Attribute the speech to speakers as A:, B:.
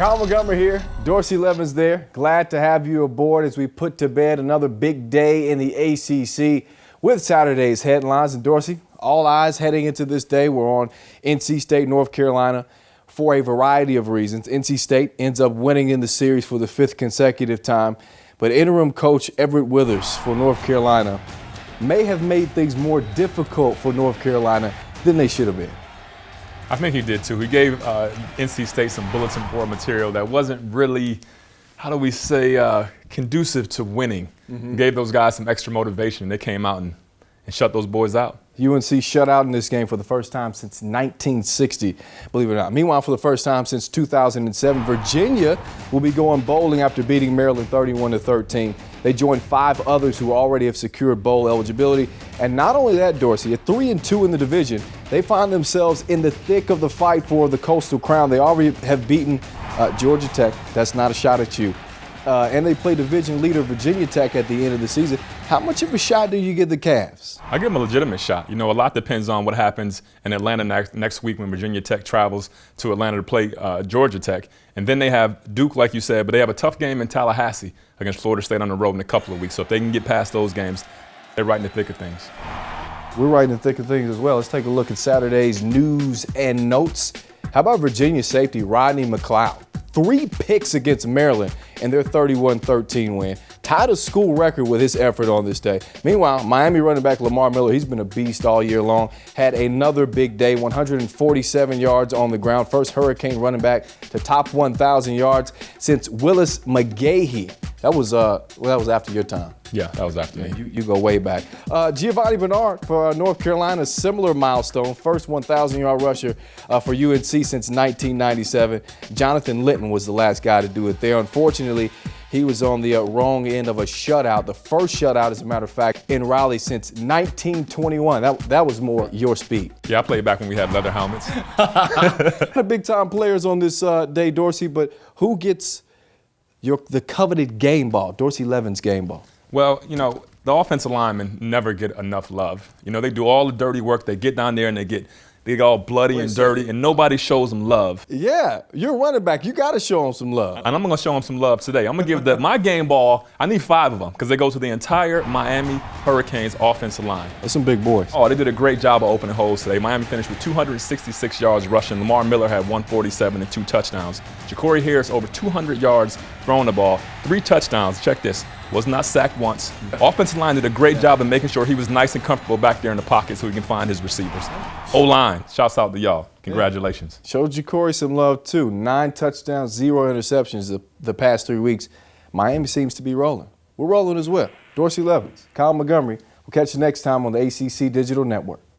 A: Kyle Montgomery here, Dorsey Levens there. Glad to have you aboard as we put to bed another big day in the ACC with Saturday's headlines. And Dorsey, all eyes heading into this day were on NC State, North Carolina for a variety of reasons. NC State ends up winning in the series for the 5th consecutive time, but interim coach Everett Withers for North Carolina may have made things more difficult for North Carolina than they should have been.
B: I think he did too. He gave NC State some bulletin board material that wasn't really, how do we say, conducive to winning. Gave those guys some extra motivation. They came out and shut those boys out.
A: UNC shut out in this game for the first time since 1960, believe it or not. Meanwhile, for the first time since 2007, Virginia will be going bowling after beating Maryland 31-13. They join 5 others who already have secured bowl eligibility. And not only that, Dorsey, at 3-2 in the division, they find themselves in the thick of the fight for the Coastal Crown. They already have beaten Georgia Tech. That's not a shot at you. And they play division leader Virginia Tech at the end of the season. How much of a shot do you give the Cavs?
B: I give them a legitimate shot. You know, a lot depends on what happens in Atlanta next week when Virginia Tech travels to Atlanta to play Georgia Tech. And then they have Duke, like you said, but they have a tough game in Tallahassee against Florida State on the road in a couple of weeks. So if they can get past those games, they're right in the thick of things.
A: We're right in the thick of things as well. Let's take a look at Saturday's news and notes. How about Virginia safety Rodney McLeod? 3 picks against Maryland in their 31-13 win. Tied a school record with his effort on this day. Meanwhile, Miami running back Lamar Miller, he's been a beast all year long, had another big day, 147 yards on the ground. First Hurricane running back to top 1,000 yards since Willis McGahee. That was after your time.
B: Yeah, that was after me.
A: You go way back. Giovanni Bernard for North Carolina, similar milestone. First 1,000-yard rusher for UNC since 1997. Jonathan Linton was the last guy to do it there. Unfortunately, he was on the wrong end of a shutout. The first shutout, as a matter of fact, in Raleigh since 1921. That was more your speed.
B: Yeah, I played back when we had leather helmets.
A: Big-time players on this day, Dorsey, but who gets the coveted game ball, Dorsey Levens game ball?
B: Well, you know, the offensive linemen never get enough love. You know, they do all the dirty work. They get down there and they get all bloody and dirty, and nobody shows them love.
A: Yeah, you're a running back. You got to show them some love.
B: And I'm going to show them some love today. I'm going to give my game ball, I need 5 of them because they go to the entire Miami Hurricanes offensive line.
A: That's some big boys.
B: Oh, they did a great job of opening holes today. Miami finished with 266 yards rushing. Lamar Miller had 147 and 2 touchdowns. Ja'Cory Harris over 200 yards throwing the ball, 3 touchdowns. Check this. Was not sacked once. The offensive line did a great job of making sure he was nice and comfortable back there in the pocket so he can find his receivers. O-line, shouts out to y'all. Congratulations.
A: Yeah. Showed Ja'Cory some love too. 9 touchdowns, 0 interceptions the past 3 weeks. Miami seems to be rolling. We're rolling as well. Dorsey Levens, Kyle Montgomery. We'll catch you next time on the ACC Digital Network.